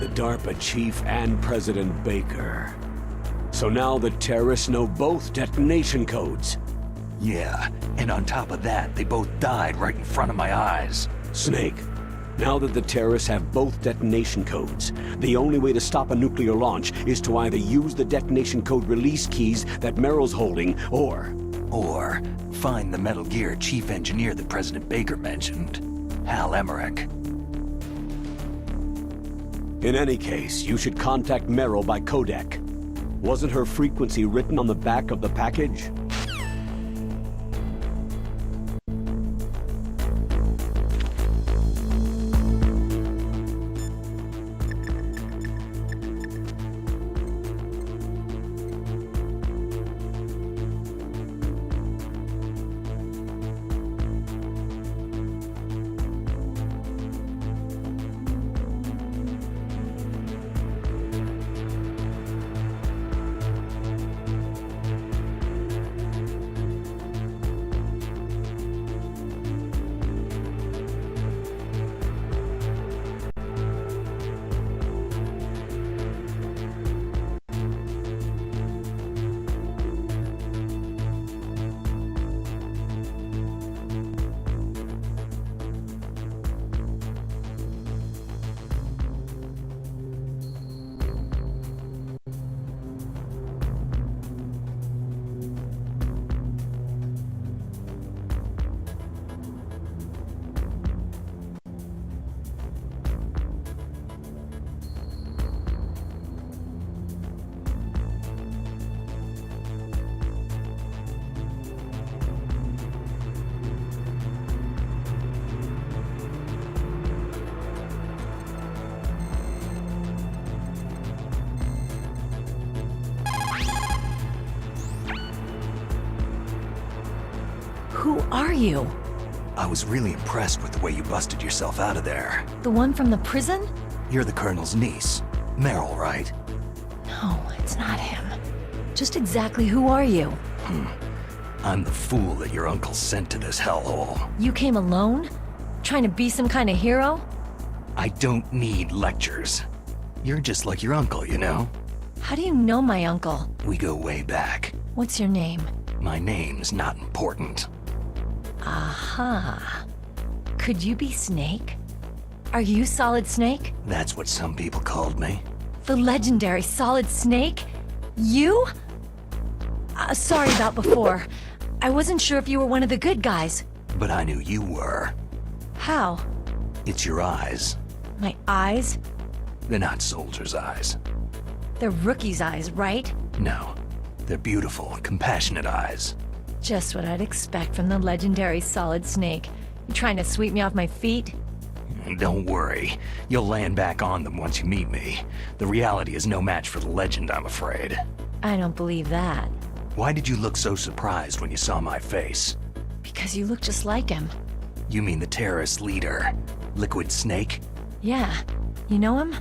the DARPA chief and President Baker. So now the terrorists know both detonation codes. Yeah, and on top of that, they both died right in front of my eyes. Snake, now that the terrorists have both detonation codes, the only way to stop a nuclear launch is to either use the detonation code release keys that Meryl's holding, or find the Metal Gear chief engineer that President Baker mentioned, Hal Emmerich. In any case, you should contact Meryl by codec. Wasn't her frequency written on the back of the package? Who are you? I was really impressed with the way you busted yourself out of there. The one from the prison? You're the Colonel's niece, Meryl, right? No, it's not him. Just exactly who are you? I'm the fool that your uncle sent to this hellhole. You came alone? Trying to be some kind of hero? I don't need lectures. You're just like your uncle, you know? How do you know my uncle? We go way back. What's your name? My name's not important. Aha. Could you be Snake? Are you Solid Snake? That's what some people called me. The legendary Solid Snake? You? Sorry about before. I wasn't sure if you were one of the good guys. But I knew you were. How? It's your eyes. My eyes? They're not soldiers' eyes. They're rookie's eyes, right? No. They're beautiful, compassionate eyes. Just what I'd expect from the legendary Solid Snake. You trying to sweep me off my feet? Don't worry. You'll land back on them once you meet me. The reality is no match for the legend, I'm afraid. I don't believe that. Why did you look so surprised when you saw my face? Because you look just like him. You mean the terrorist leader, Liquid Snake? Yeah. You know him?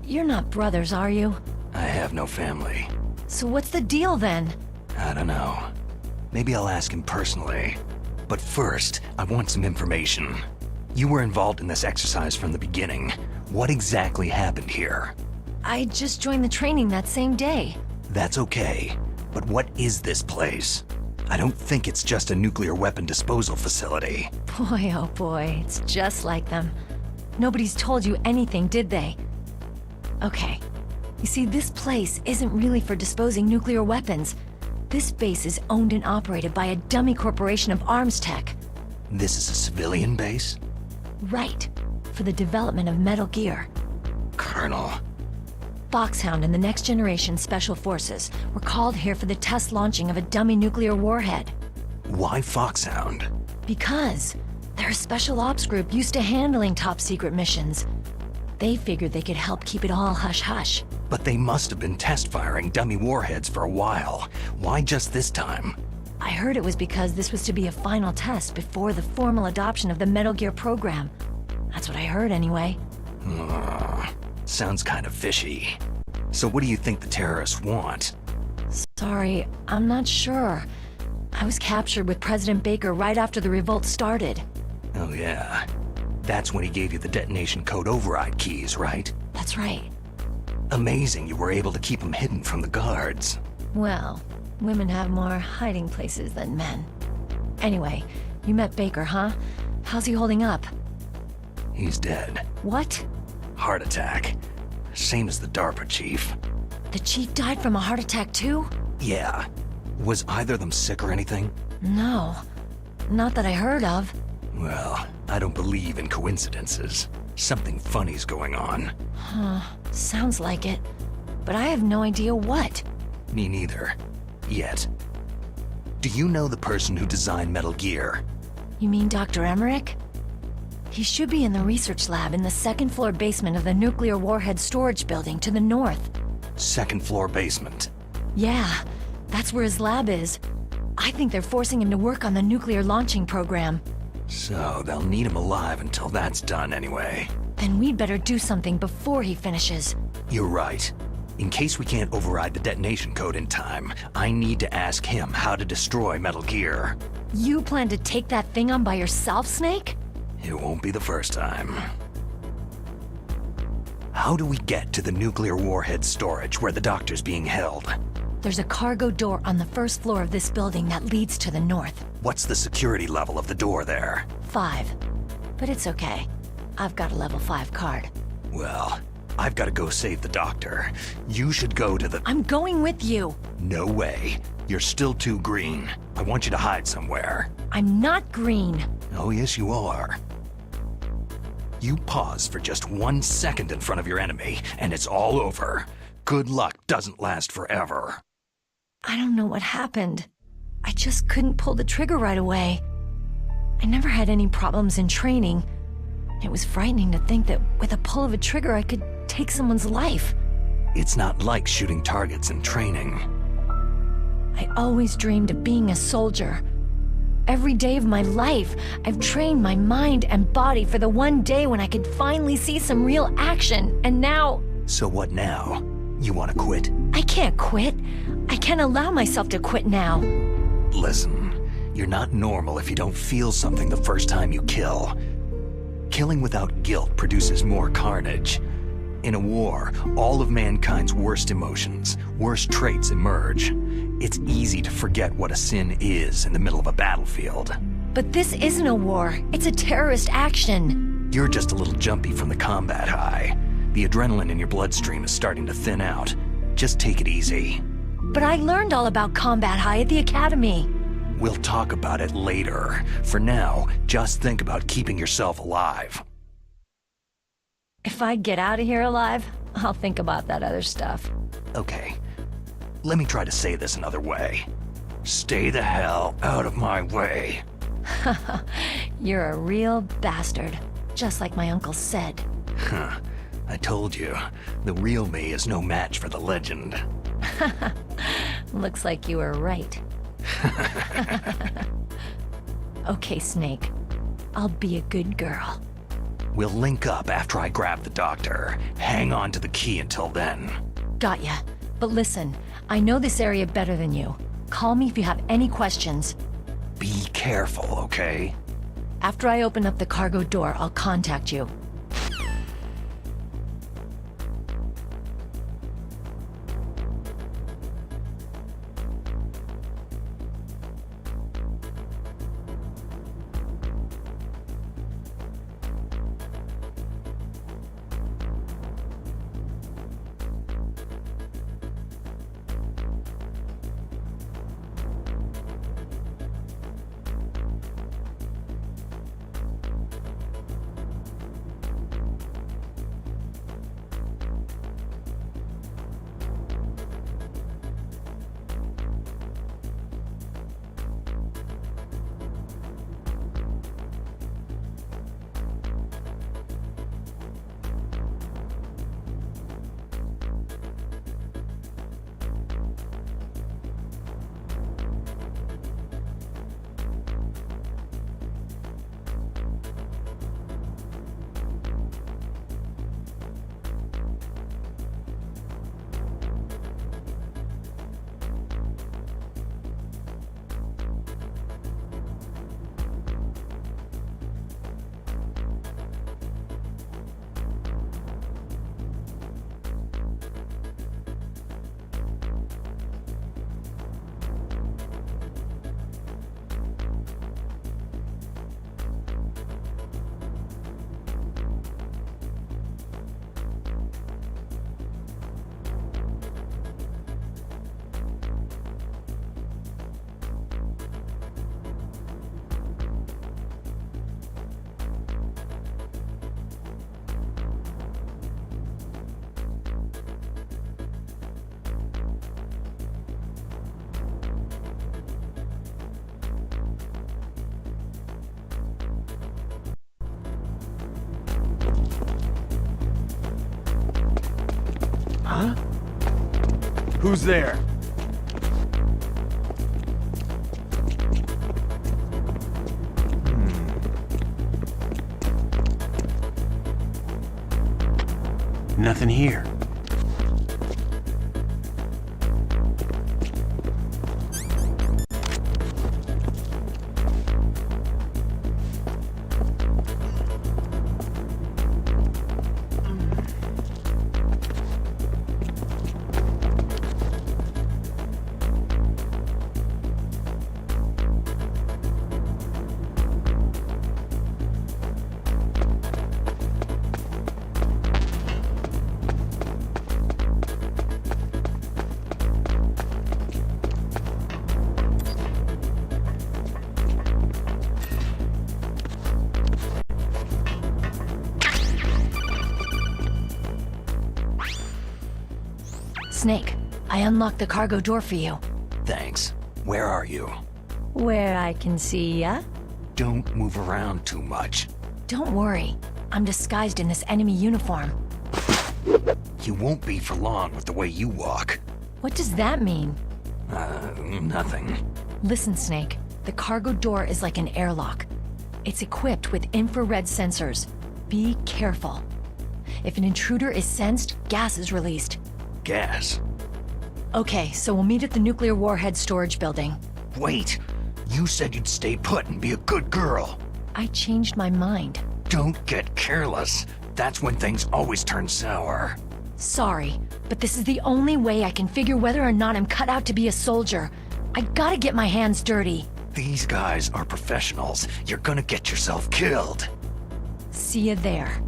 You're not brothers, are you? I have no family. So what's the deal then? I don't know. Maybe I'll ask him personally. But first, I want some information. You were involved in this exercise from the beginning. What exactly happened here? I just joined the training that same day. That's okay. But what is this place? I don't think it's just a nuclear weapon disposal facility. Boy, oh boy, it's just like them. Nobody's told you anything, did they? Okay. You see, this place isn't really for disposing nuclear weapons. This base is owned and operated by a dummy corporation of arms tech. This is a civilian base? Right. For the development of Metal Gear. Colonel. Foxhound and the Next Generation Special Forces were called here for the test launching of a dummy nuclear warhead. Why Foxhound? Because they're a special ops group used to handling top-secret missions. They figured they could help keep it all hush-hush. But they must have been test-firing dummy warheads for a while. Why just this time? I heard it was because this was to be a final test before the formal adoption of the Metal Gear program. That's what I heard anyway. Sounds kind of fishy. So what do you think the terrorists want? Sorry, I'm not sure. I was captured with President Baker right after the revolt started. Oh yeah. That's when he gave you the detonation code override keys, right? That's right. Amazing you were able to keep them hidden from the guards. Well, women have more hiding places than men. Anyway, you met Baker, huh? How's he holding up? He's dead. What? Heart attack. Same as the DARPA chief. The chief died from a heart attack too? Yeah. Was either of them sick or anything? No. Not that I heard of. Well, I don't believe in coincidences. Something funny's going on. Huh. Sounds like it. But I have no idea what. Me neither. Yet. Do you know the person who designed Metal Gear? You mean Dr. Emmerich? He should be in the research lab in the second-floor basement of the nuclear warhead storage building to the north. Second floor basement. Yeah, that's where his lab is. I think they're forcing him to work on the nuclear launching program. So they'll need him alive until that's done anyway. Then we'd better do something before he finishes. You're right. In case we can't override the detonation code in time, I need to ask him how to destroy Metal Gear. You plan to take that thing on by yourself, Snake? It won't be the first time. How do we get to the nuclear warhead storage where the doctor's being held? There's a cargo door on the first floor of this building that leads to the north. What's the security level of the door there? 5. But it's okay. I've got a level 5 card. Well, I've got to go save the doctor. You should go to the... I'm going with you. No way. You're still too green. I want you to hide somewhere. I'm not green. Oh, yes, you are. You pause for just 1 second in front of your enemy, and it's all over. Good luck doesn't last forever. I don't know what happened. I just couldn't pull the trigger right away. I never had any problems in training. It was frightening to think that with a pull of a trigger I could take someone's life. It's not like shooting targets in training. I always dreamed of being a soldier. Every day of my life, I've trained my mind and body for the one day when I could finally see some real action, and now... So what now? You want to quit? I can't quit. I can't allow myself to quit now. Listen, you're not normal if you don't feel something the first time you kill. Killing without guilt produces more carnage. In a war, all of mankind's worst emotions, worst traits emerge. It's easy to forget what a sin is in the middle of a battlefield. But this isn't a war. It's a terrorist action. You're just a little jumpy from the combat high. The adrenaline in your bloodstream is starting to thin out. Just take it easy. But I learned all about combat high at the academy. We'll talk about it later. For now, just think about keeping yourself alive. If I get out of here alive, I'll think about that other stuff. Okay. Let me try to say this another way. Stay the hell out of my way. You're a real bastard, just like my uncle said. Huh. I told you, the real me is no match for the legend. Looks like you were right. Okay, Snake. I'll be a good girl. We'll link up after I grab the doctor. Hang on to the key until then. Got ya. But listen, I know this area better than you. Call me if you have any questions. Be careful, okay? After I open up the cargo door, I'll contact you. Huh? Who's there? Nothing here. Snake, I unlocked the cargo door for you. Thanks. Where are you? Where I can see ya? Don't move around too much. Don't worry. I'm disguised in this enemy uniform. You won't be for long with the way you walk. What does that mean? Nothing. Listen, Snake. The cargo door is like an airlock. It's equipped with infrared sensors. Be careful. If an intruder is sensed, gas is released. Gas? Okay, so we'll meet at the nuclear warhead storage building. Wait! You said you'd stay put and be a good girl. I changed my mind. Don't get careless. That's when things always turn sour. Sorry, but this is the only way I can figure whether or not I'm cut out to be a soldier. I gotta get my hands dirty. These guys are professionals. You're gonna get yourself killed. See you there.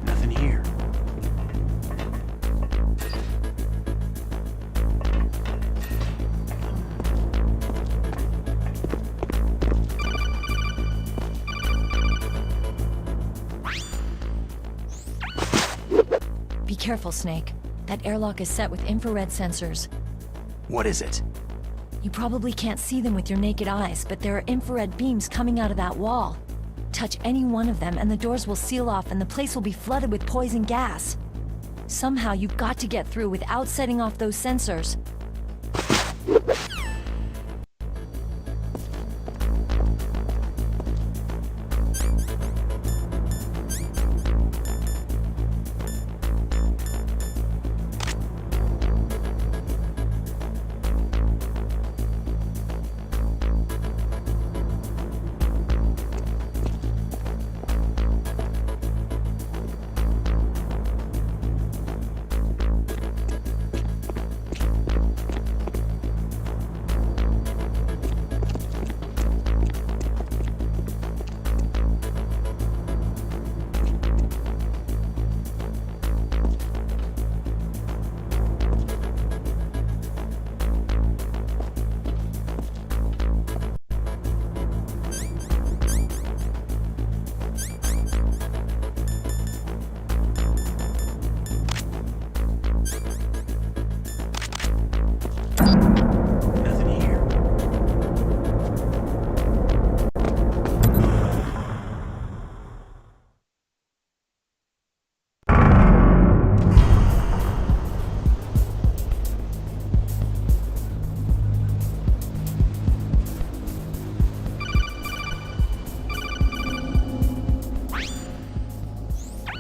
Nothing here. Be careful, Snake. That airlock is set with infrared sensors. What is it? You probably can't see them with your naked eyes, but there are infrared beams coming out of that wall. Touch any one of them and the doors will seal off and the place will be flooded with poison gas. Somehow you've got to get through without setting off those sensors. Nothing here.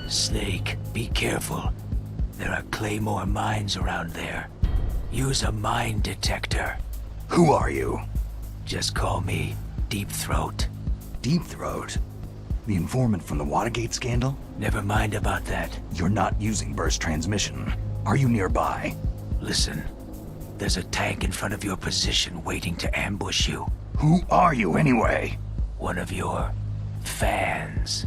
Snake, be careful. There are Claymore mines around there. Use a mine detector. Who are you? Just call me Deep Throat. Deep Throat? The informant from the Watergate scandal? Never mind about that. You're not using burst transmission. Are you nearby? Listen, there's a tank in front of your position waiting to ambush you. Who are you anyway? One of your fans.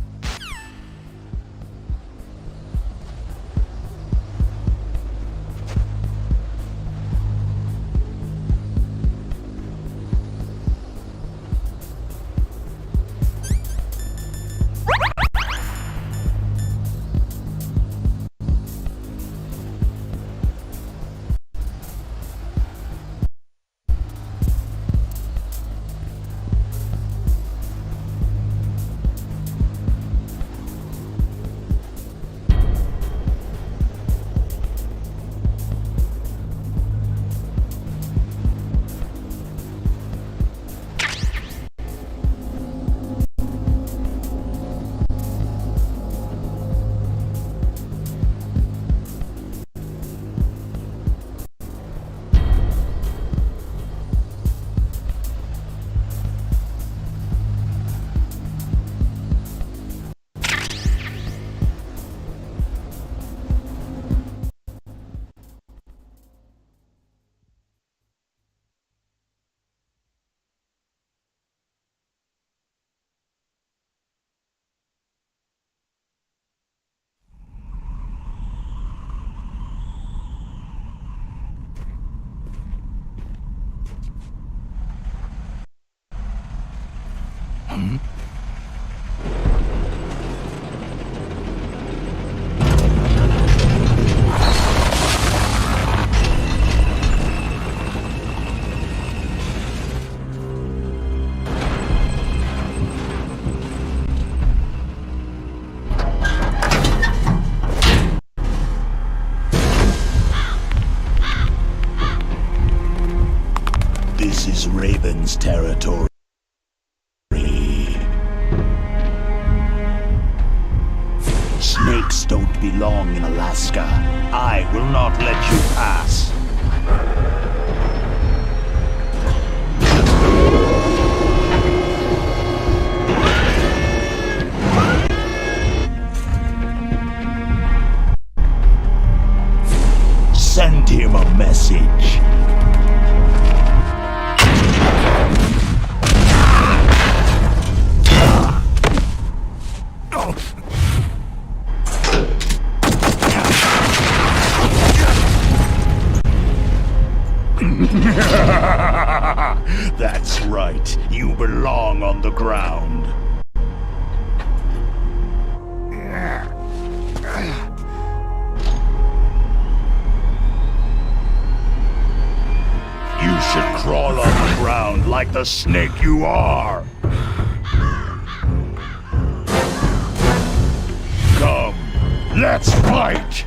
is Raven's territory. Snakes don't belong in Alaska. I will not let you pass. Send him a message. That's right. You belong on the ground. You should crawl on the ground like the snake you are. Come, let's fight!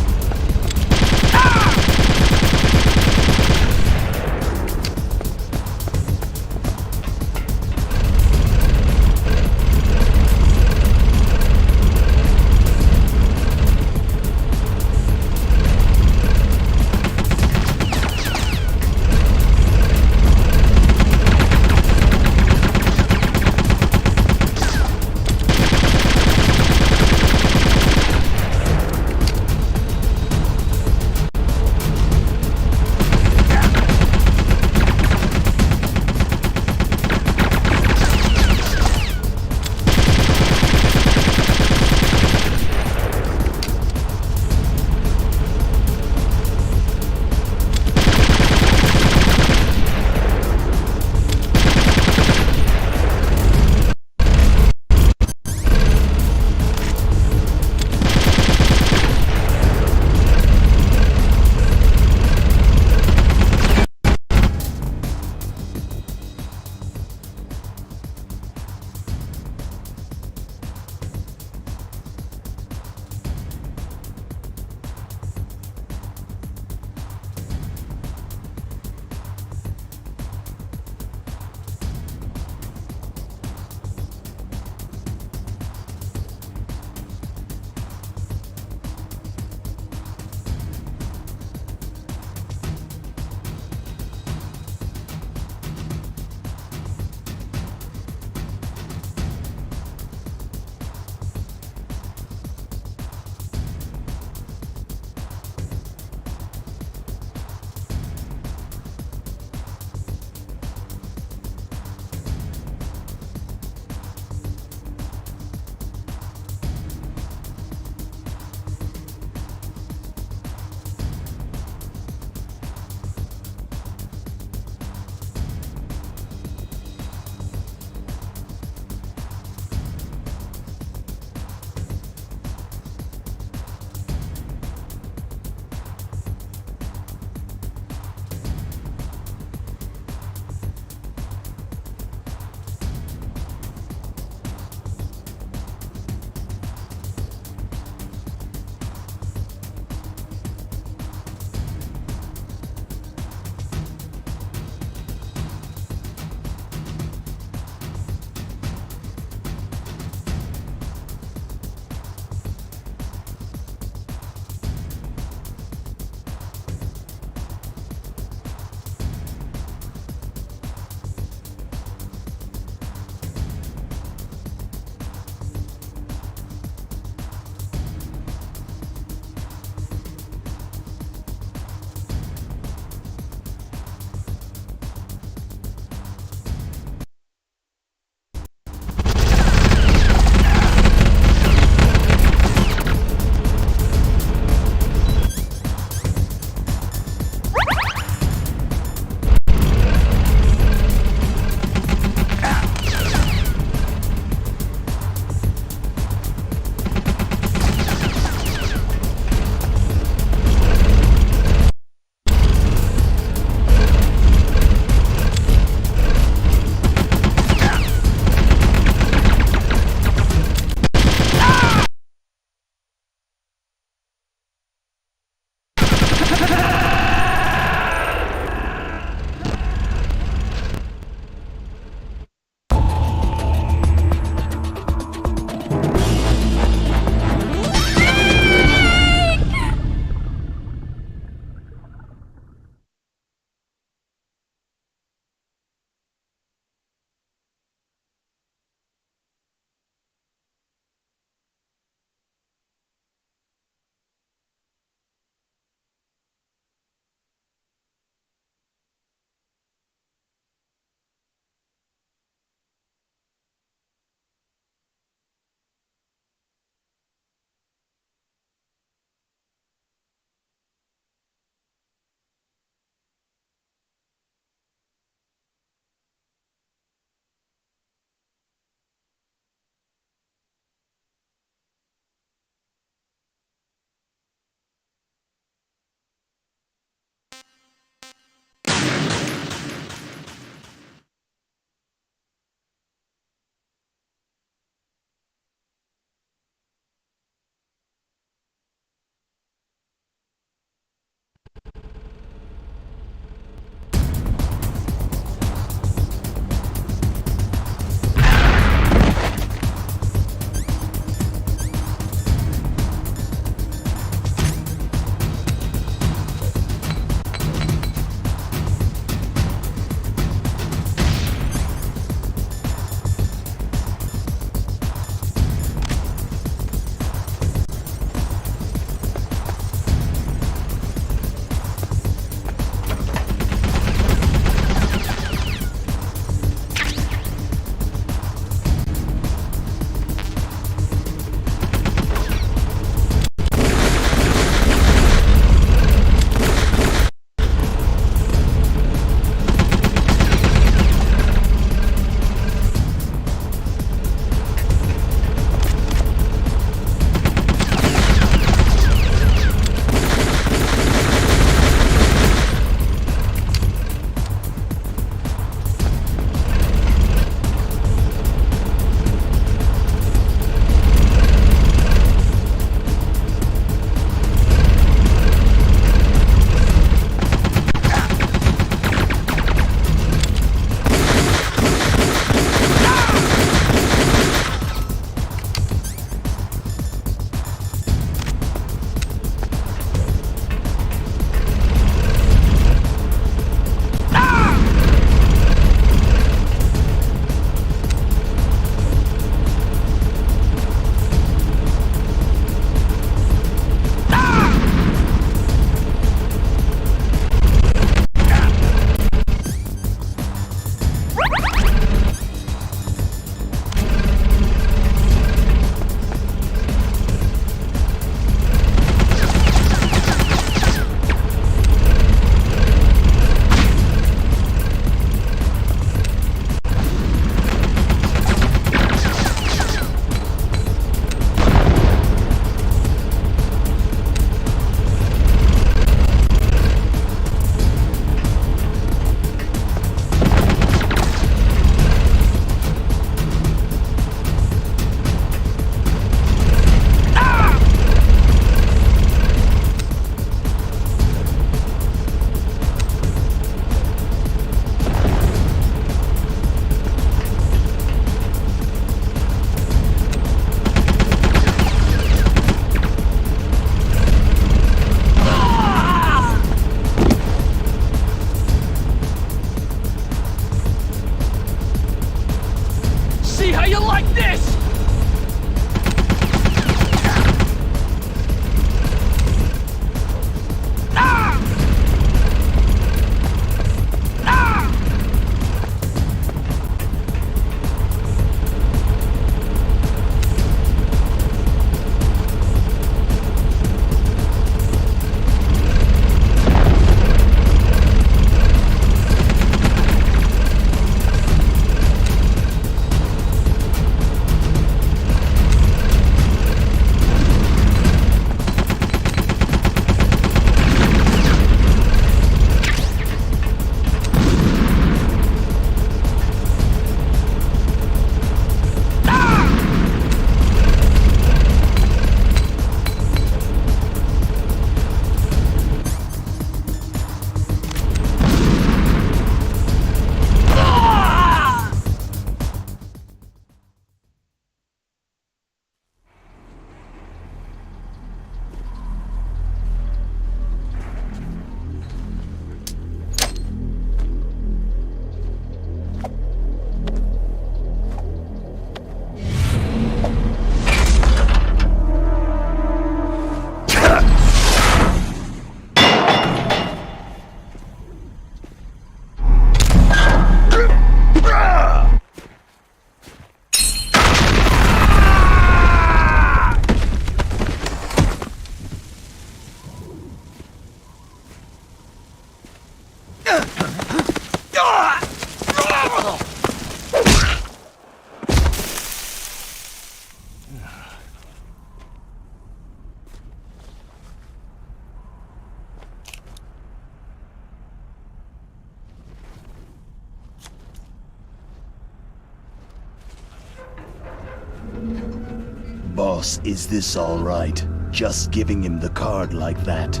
Boss, is this all right? Just giving him the card like that?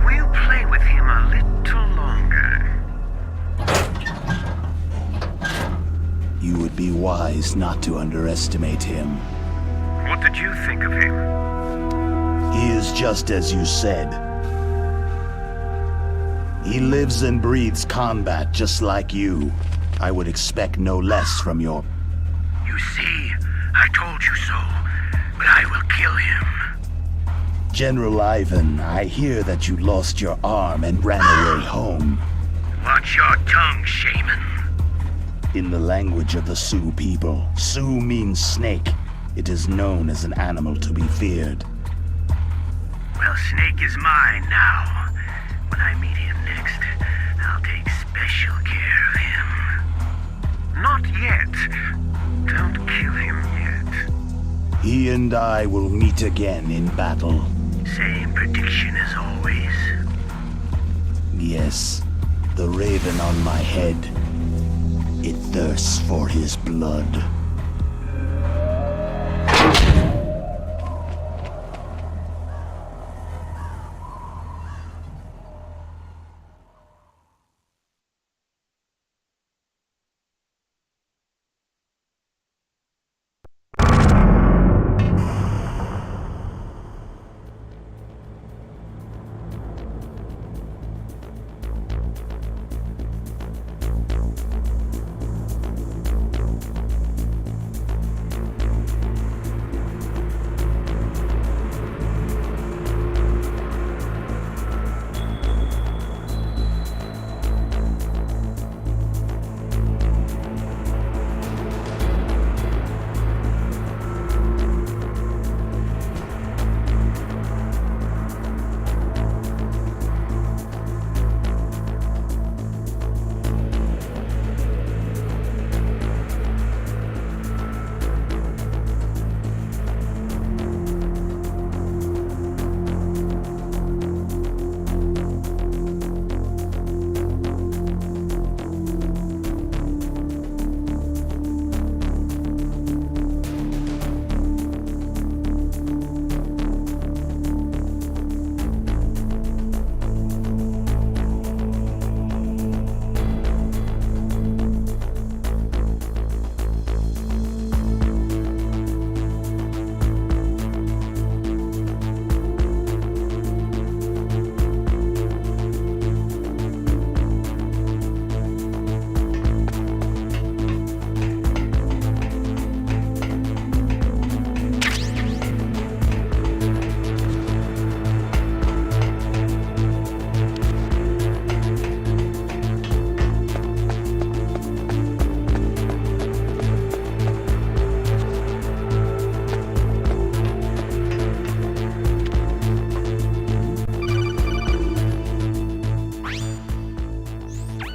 We'll play with him a little longer. You would be wise not to underestimate him. What did you think of him? He is just as you said. He lives and breathes combat just like you. I would expect no less from your... You see, I told you so, but I will kill him. General Ivan, I hear that you lost your arm and ran away home. Watch your tongue, shaman. In the language of the Sioux people, Sioux means snake. It is known as an animal to be feared. Well, Snake is mine now. When I meet him next, I'll take special care of him. Not yet. Don't kill him yet. He and I will meet again in battle. Same prediction as always. Yes, the raven on my head. It thirsts for his blood.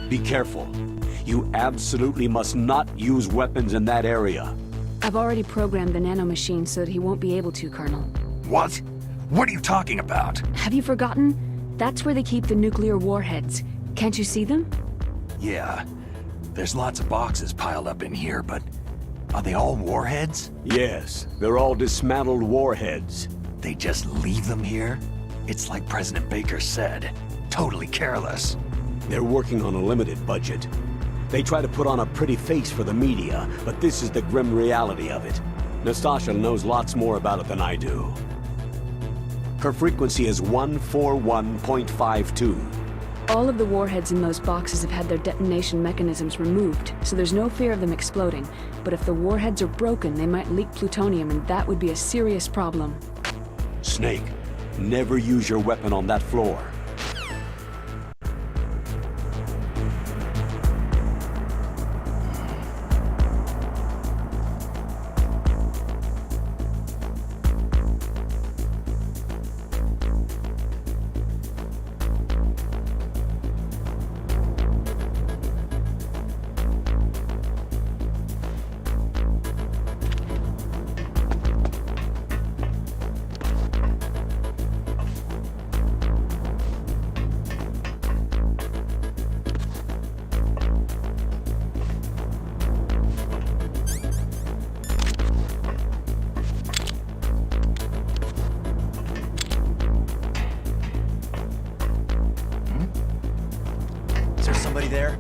Be careful. You absolutely must not use weapons in that area. I've already programmed the nanomachine so that he won't be able to, Colonel. What? What are you talking about? Have you forgotten? That's where they keep the nuclear warheads. Can't you see them? Yeah, there's lots of boxes piled up in here, but are they all warheads? Yes, they're all dismantled warheads. They just leave them here? It's like President Baker said, totally careless. They're working on a limited budget. They try to put on a pretty face for the media, but this is the grim reality of it. Nastasha knows lots more about it than I do. Her frequency is 141.52. All of the warheads in those boxes have had their detonation mechanisms removed, so there's no fear of them exploding. But if the warheads are broken, they might leak plutonium, and that would be a serious problem. Snake, never use your weapon on that floor. there?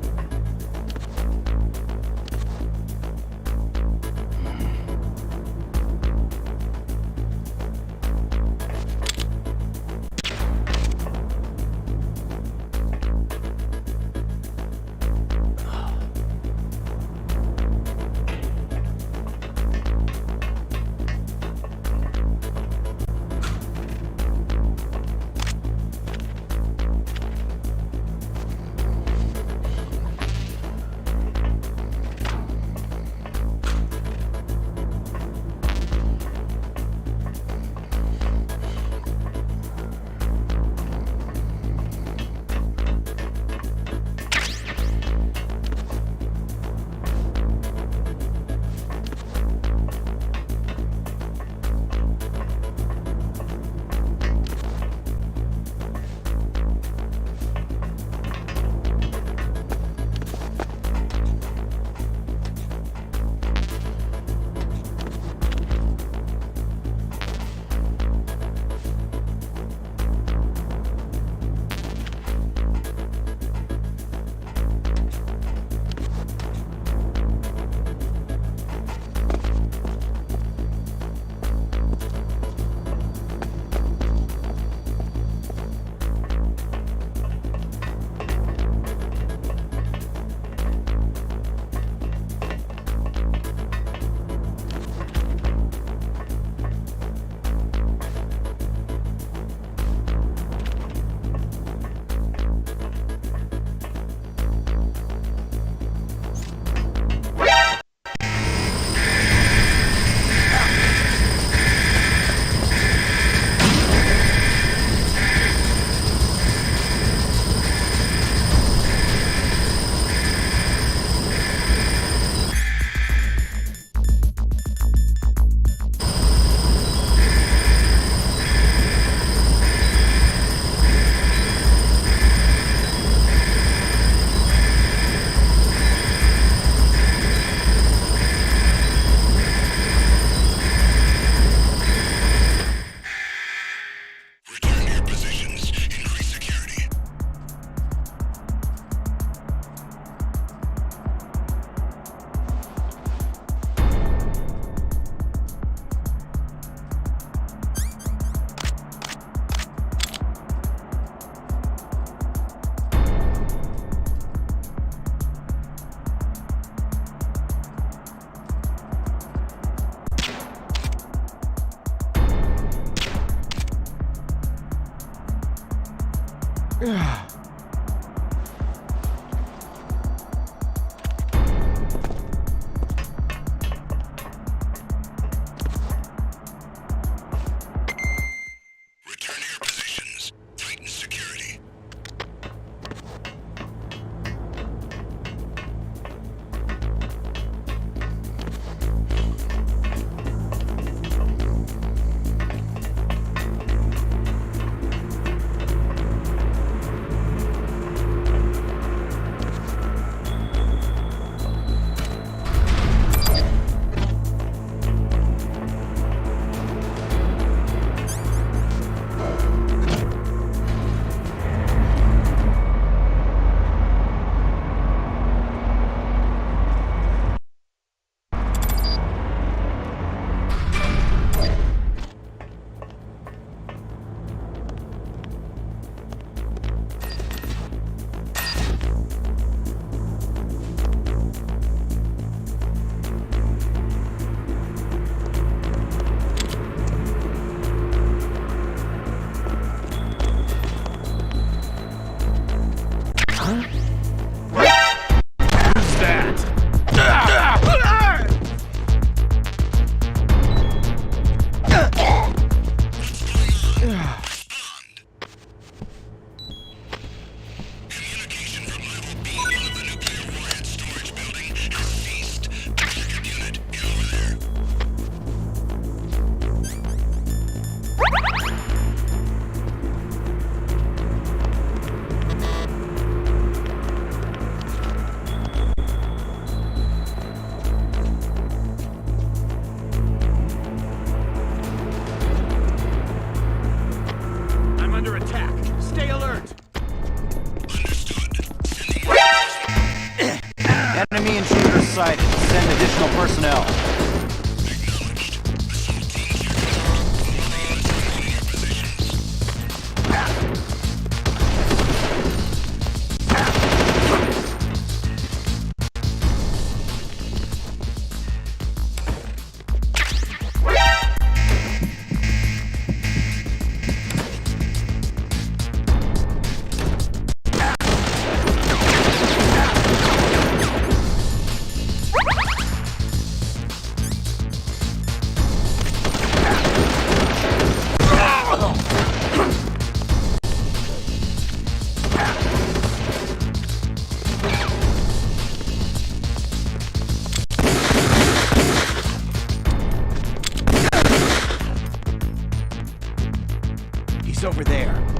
What's over there?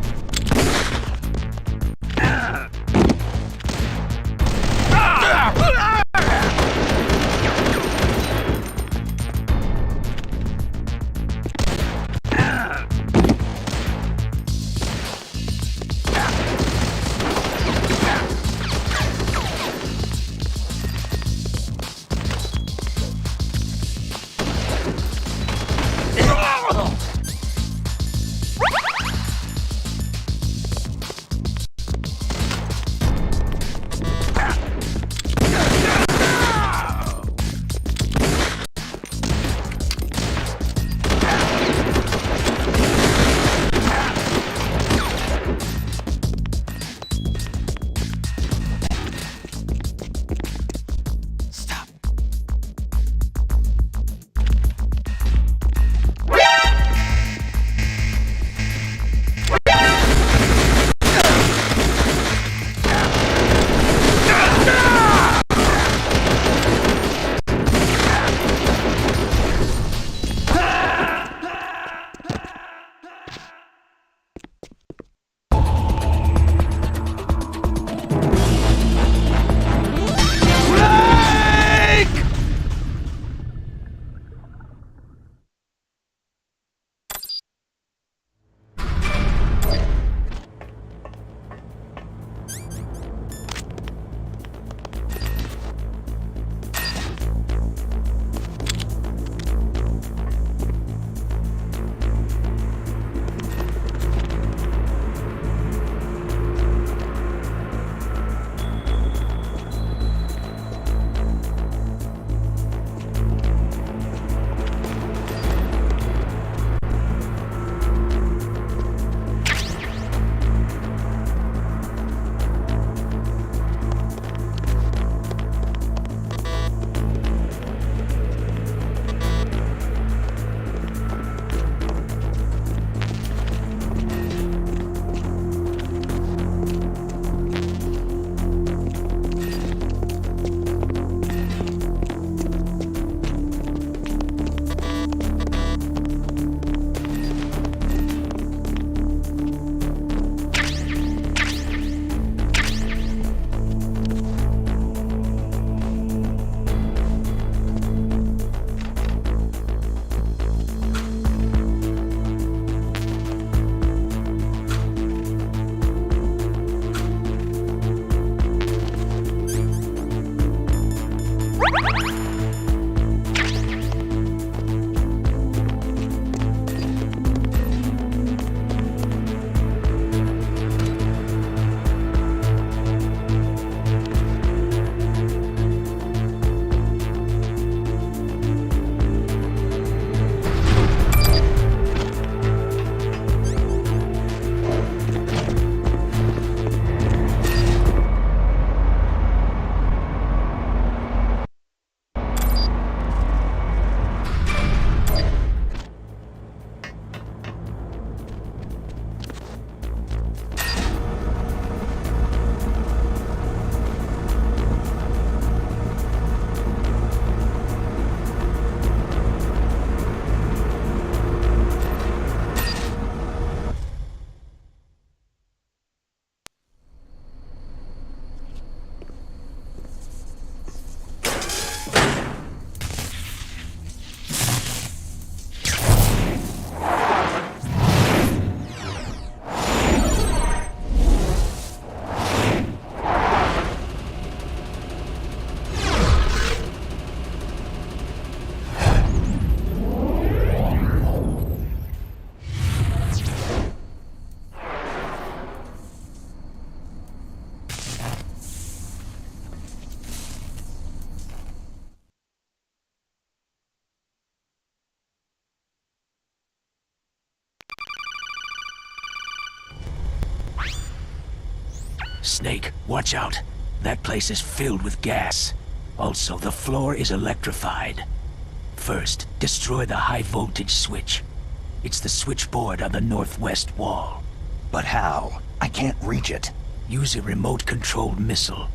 Snake, watch out. That place is filled with gas. Also, the floor is electrified. First, destroy the high-voltage switch. It's the switchboard on the northwest wall. But how? I can't reach it. Use a remote-controlled missile.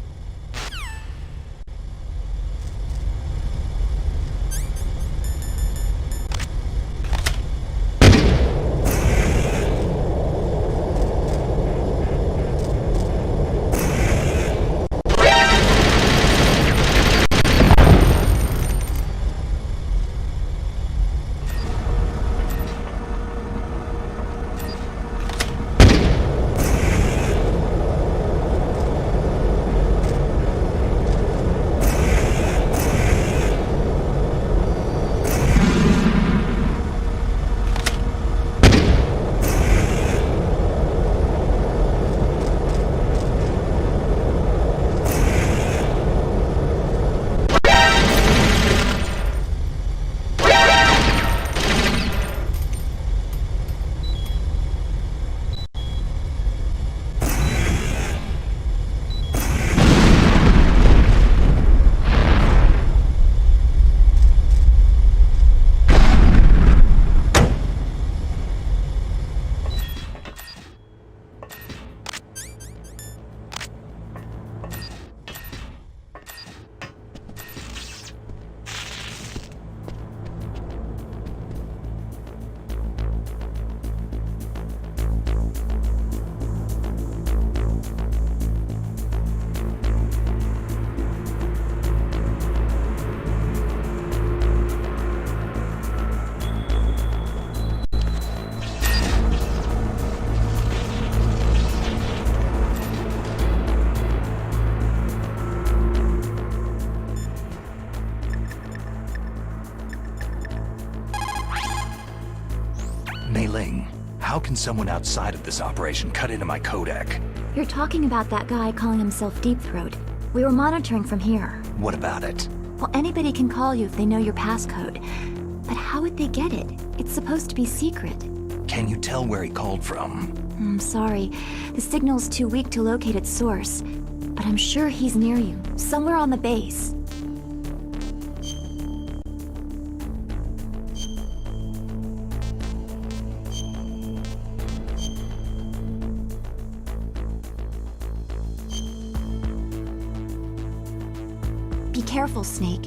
Mei Ling, how can someone outside of this operation cut into my codec? You're talking about that guy calling himself Deep Throat. We were monitoring from here. What about it? Well, anybody can call you if they know your passcode. But how would they get it? It's supposed to be secret. Can you tell where he called from? I'm sorry. The signal's too weak to locate its source. But I'm sure he's near you, somewhere on the base. Be careful, Snake.